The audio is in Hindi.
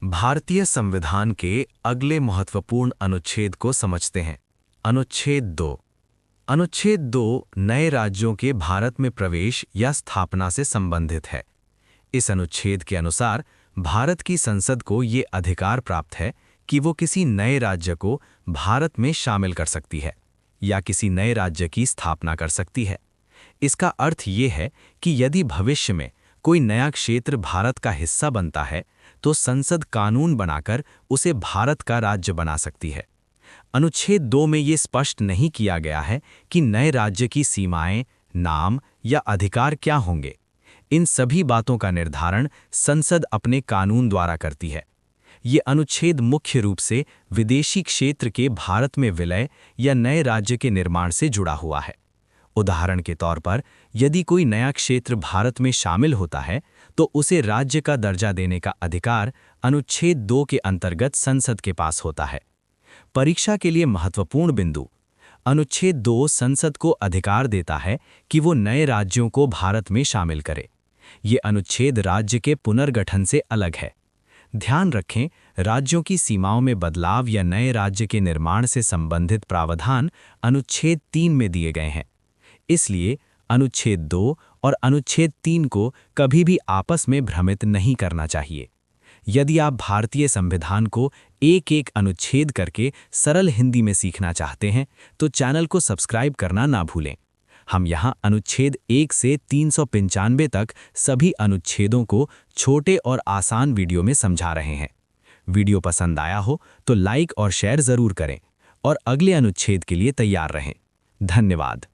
भारतीय संविधान के अगले महत्वपूर्ण अनुच्छेद को समझते हैं। अनुच्छेद 2। अनुच्छेद 2 नए राज्यों के भारत में प्रवेश या स्थापना से संबंधित है। इस अनुच्छेद के अनुसार भारत की संसद को ये अधिकार प्राप्त है कि वो किसी नए राज्य को भारत में शामिल कर सकती है या किसी नए राज्य की स्थापना कर सकती है। इसका अर्थ ये है कि यदि भविष्य में कोई नया क्षेत्र भारत का हिस्सा बनता है तो संसद कानून बनाकर उसे भारत का राज्य बना सकती है। अनुच्छेद 2 में ये स्पष्ट नहीं किया गया है कि नए राज्य की सीमाएं, नाम या अधिकार क्या होंगे। इन सभी बातों का निर्धारण संसद अपने कानून द्वारा करती है। ये अनुच्छेद मुख्य रूप से विदेशी क्षेत्र के भारत में विलय या नए राज्य के निर्माण से जुड़ा हुआ है। उदाहरण के तौर पर, यदि कोई नया क्षेत्र भारत में शामिल होता है तो उसे राज्य का दर्जा देने का अधिकार अनुच्छेद 2 के अंतर्गत संसद के पास होता है। परीक्षा के लिए महत्वपूर्ण बिंदु। अनुच्छेद 2 संसद को अधिकार देता है कि वो नए राज्यों को भारत में शामिल करे। ये अनुच्छेद राज्य के पुनर्गठन से अलग है। ध्यान रखें, राज्यों की सीमाओं में बदलाव या नए राज्य के निर्माण से संबंधित प्रावधान अनुच्छेद 3 में दिए गए हैं। इसलिए अनुच्छेद 2 और अनुच्छेद 3 को कभी भी आपस में भ्रमित नहीं करना चाहिए। यदि आप भारतीय संविधान को एक-एक अनुच्छेद करके सरल हिंदी में सीखना चाहते हैं तो चैनल को सब्सक्राइब करना ना भूलें। हम यहाँ अनुच्छेद 1 से 395 तक सभी अनुच्छेदों को छोटे और आसान वीडियो में समझा रहे हैं। वीडियो पसंद आया हो तो लाइक और शेयर ज़रूर करें और अगले अनुच्छेद के लिए तैयार रहें। धन्यवाद।